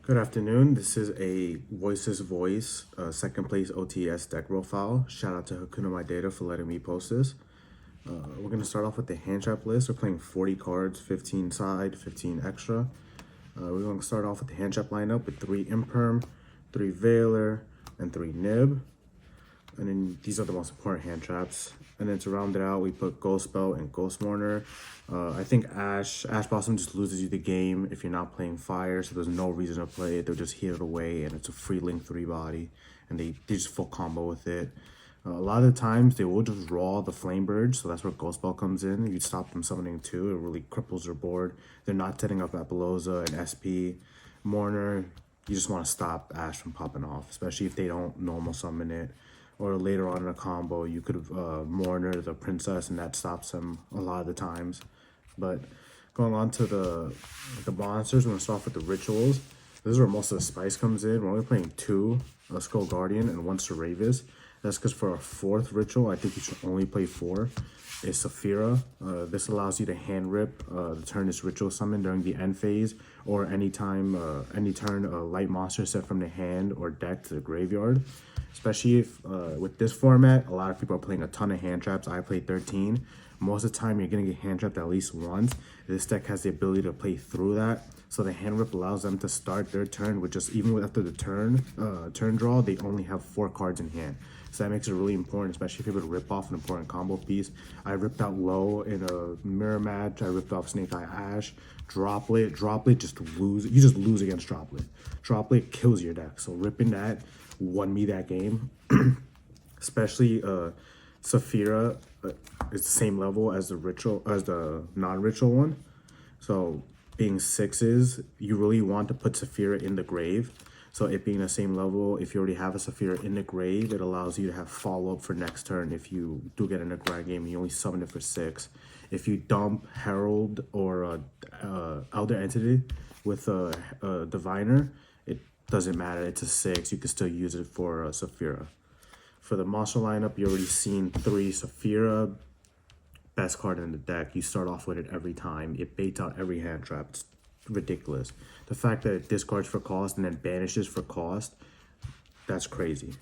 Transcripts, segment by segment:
Good afternoon. This is a Voiceless Voice, second place OTS deck profile. Shout out to Hakuna My Data for letting me post this. We're going to start off with the hand trap list. We're playing 40 cards, 15 side, 15 extra. We're going to start off with the hand trap lineup with 3 Imperm, 3 Veiler, and 3 Nib. And then these are the most important hand traps. And then to round it out, we put Ghost Belt and Ghost Mourner. I think Ash Blossom just loses you the game if you're not playing Fire, so there's no reason to play it. They'll just hit it away, and it's a free link 3 body, and they just full combo with it. A lot of the times, they will just draw the Flame Bird, so that's where Ghost Belt comes in. You stop them summoning too. It really cripples their board. They're not setting up Apollosa and SP. Mourner, you just want to stop Ash from popping off, especially if they don't normal summon it. Or later on in a combo, you could Mourner the Princess, and that stops them a lot of the times. But going on to the monsters, we're going to start off with the rituals. This is where most of the spice comes in. We're only playing 2 Skull Guardian and 1 Seravis. That's because for our 4th ritual, I think you should only play 4. Is Saffira. This allows you to hand rip the turn this ritual summon during the end phase, or any turn a light monster set from the hand or deck to the graveyard. Especially if with this format, a lot of people are playing a ton of hand traps. I play 13. Most of the time, you're going to get hand trapped at least once. This deck has the ability to play through that. So the hand rip allows them to start their turn with just, even after the turn draw, they only have 4 cards in hand. So that makes it really important, especially if you're able to rip off an important combo piece. I ripped out Low in a mirror match. I ripped off Snake Eye Ash. Droplet just lose. You just lose against Droplet. Droplet kills your deck. So ripping that won me that game. Especially Saffira is the same level as the non-ritual one. So being 6s, you really want to put Saffira in the grave. So it being the same level, if you already have a Saffira in the grave, it allows you to have follow-up for next turn. If you do get in a grind game, you only summon it for 6. If you dump Herald or Elder Entity with a Diviner, it doesn't matter. It's a 6. You can still use it for Saffira. For the monster lineup, you already seen 3 Saffira. Best card in the deck. You start off with it every time. It baits out every hand trap. It's ridiculous. The fact that it discards for cost and then banishes for cost, that's crazy.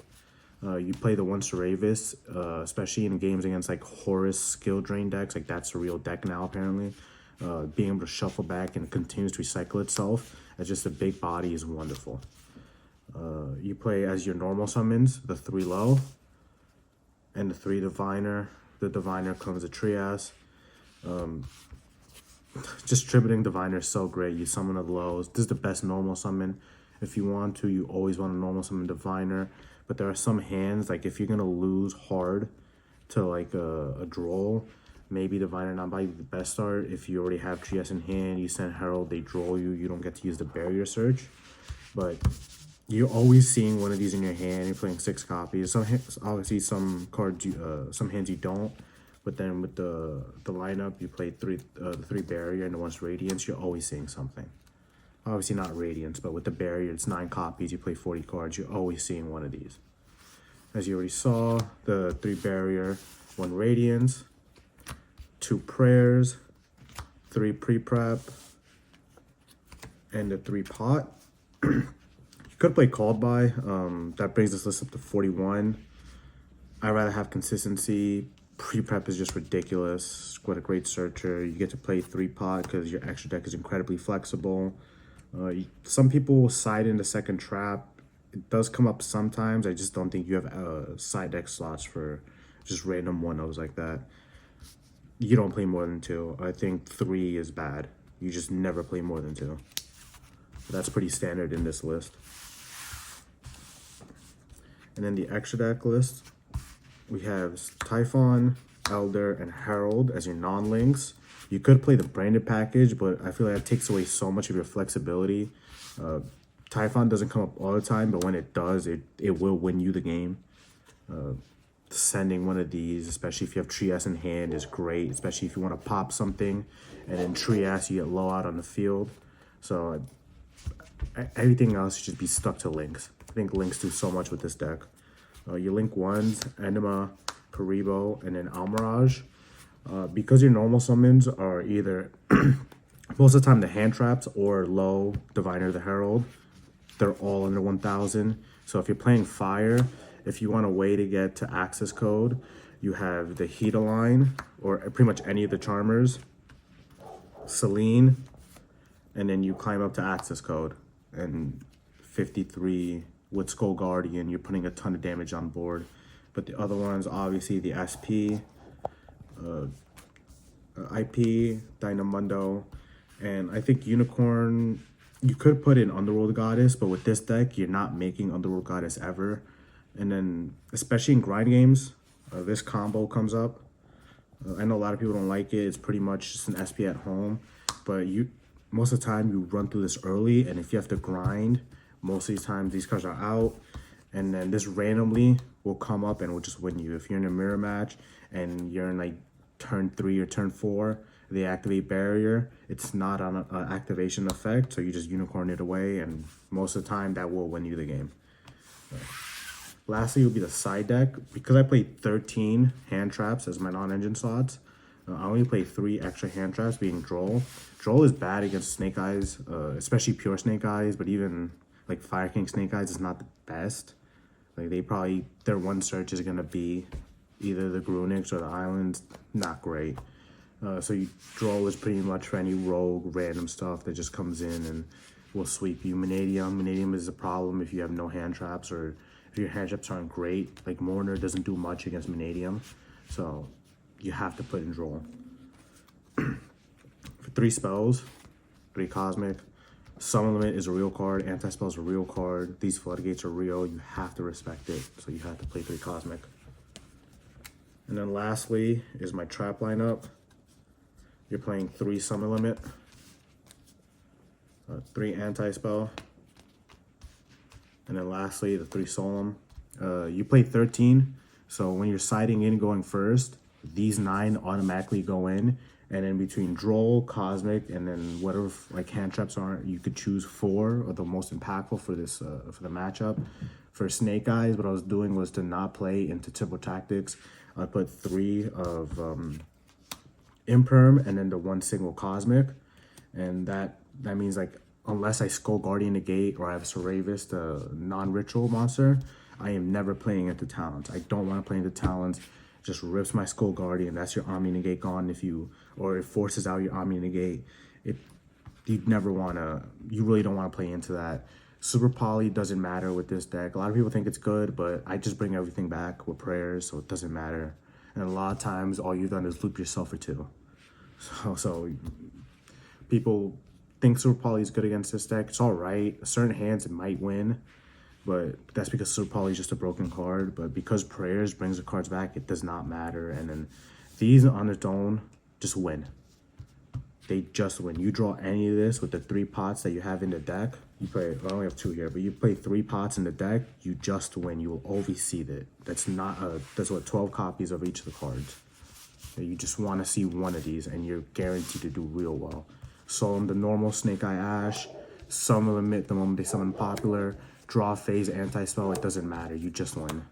You play the 1 Seravis, especially in games against like Horus skill drain decks. Like that's a real deck now apparently. Being able to shuffle back and continues to recycle itself as just a big body is wonderful. You play as your normal summons, the 3 Low and the 3 Diviner. The Diviner comes a Trias. Just tributing Diviner is so great. You summon a Lows. This is the best normal summon. If you want to, you always want to normal summon Diviner. But there are some hands, like if you're going to lose hard to like a Droll, maybe Diviner not be the best start. If you already have Trias in hand, you send Herald, they Droll you. You don't get to use the Barrier Search. But you're always seeing one of these in your hand. You're playing 6 copies. Obviously, some cards, some hands you don't. But then with the lineup, you play the 3 Barrier and the 1 Radiance. You're always seeing something. Obviously not Radiance, but with the Barrier, it's 9 copies. You play 40 cards. You're always seeing one of these. As you already saw, the 3 Barrier, 1 Radiance, 2 Prayers, 3 Pre-Prep, and the 3 Pot. Could play Called By. That brings this list up to 41. I'd rather have consistency. Pre-prep is just ridiculous. What a great searcher. You get to play 3 Pot because your extra deck is incredibly flexible. Some people side into second trap. It does come up sometimes. I just don't think you have side deck slots for just random 1-0s like that. You don't play more than 2. I think 3 is bad. You just never play more than 2. That's pretty standard in this list. And then the extra deck list, we have Typhon, Elder, and Herald as your non-links. You could play the branded package, but I feel like that takes away so much of your flexibility. Typhon doesn't come up all the time, but when it does, it will win you the game. Sending one of these, especially if you have Trias in hand, is great, especially if you want to pop something, and then Trias, you get low out on the field. So everything else should just be stuck to links. I think links do so much with this deck. Your link 1s, Enema, Karibo, and then Almirage. Because your normal summons are either most of the time the hand traps or Low, Diviner the Herald, they're all under 1,000. So if you're playing fire, if you want a way to get to access code, you have the Heat line, or pretty much any of the Charmers, Celine, and then you climb up to access code. And 53 with Skull Guardian, you're putting a ton of damage on board. But the other ones, obviously the SP, IP, Dynamundo, and I think Unicorn, you could put in Underworld Goddess, but with this deck, you're not making Underworld Goddess ever. And then, especially in grind games, this combo comes up. I know a lot of people don't like it. It's pretty much just an SP at home, but most of the time you run through this early, and if you have to grind, most of these times these cards are out, and then this randomly will come up and will just win you. If you're in a mirror match and you're in like turn 3 or turn 4, they activate barrier, it's not on an activation effect, so you just unicorn it away, and most of the time that will win you the game. Lastly will be the side deck. Because I played 13 hand traps as my non-engine slots, I only play 3 extra hand traps, being Droll. Droll is bad against Snake Eyes, especially pure Snake Eyes, but even like Fire King Snake Eyes is not the best. Like their one search is gonna be either the Grunix or the Islands. Not great. So Droll is pretty much for any rogue random stuff that just comes in and will sweep you. Manadium is a problem if you have no hand traps, or if your hand traps aren't great. Like Mourner doesn't do much against Manadium, so you have to put in Droll. For 3 spells, 3 Cosmic. Summon Limit is a real card. Anti-Spell is a real card. These Floodgates are real. You have to respect it, so you have to play 3 Cosmic. And then lastly is my trap lineup. You're playing 3 Summon Limit, 3 Anti-Spell, and then lastly the 3 Solemn. You play 13, so when you're siding in going first, these 9 automatically go in, and in between Droll, Cosmic, and then whatever like hand traps are, you could choose 4 of the most impactful for this for the matchup. For Snake Eyes, what I was doing was to not play into Triple Tactics. I put 3 of Imperm and then the 1 single Cosmic, and that means like unless I Skull Guardian negate or I have Seravis, the non-ritual monster, I am never playing into Talons. I don't want to play into Talons. Just rips my Skull Guardian. That's your Omni negate gone. Or it forces out your Omni negate. You really don't want to play into that. Super Poly doesn't matter with this deck. A lot of people think it's good, but I just bring everything back with prayers, so it doesn't matter. And a lot of times, all you've done is loop yourself for 2. So people think Super Poly is good against this deck. It's all right. Certain hands it might win, but that's because Super Poly is just a broken card. But because prayers brings the cards back, it does not matter. And then these on its own just win. They just win. You draw any of this with the 3 pots that you have in the deck. You play, well, I only have 2 here, but you play 3 pots in the deck, you just win. You will always see that. That's what 12 copies of each of the cards. You just want to see one of these, and you're guaranteed to do real well. Solemn the normal Snake Eye Ash, Summon Limit the moment they summon popular, draw phase anti-spell, it doesn't matter. You just win.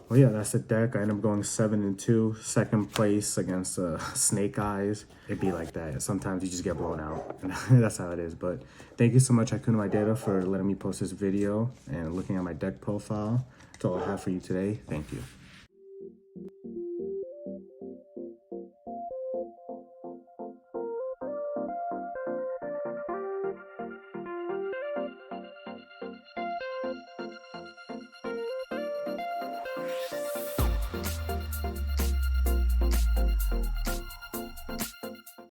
Well, yeah, that's the deck. I ended up going 7-2, second place against Snake Eyes. It'd be like that. Sometimes you just get blown out. That's how it is. But thank you so much, Hakuna Data, for letting me post this video and looking at my deck profile. That's all I have for you today. Thank you.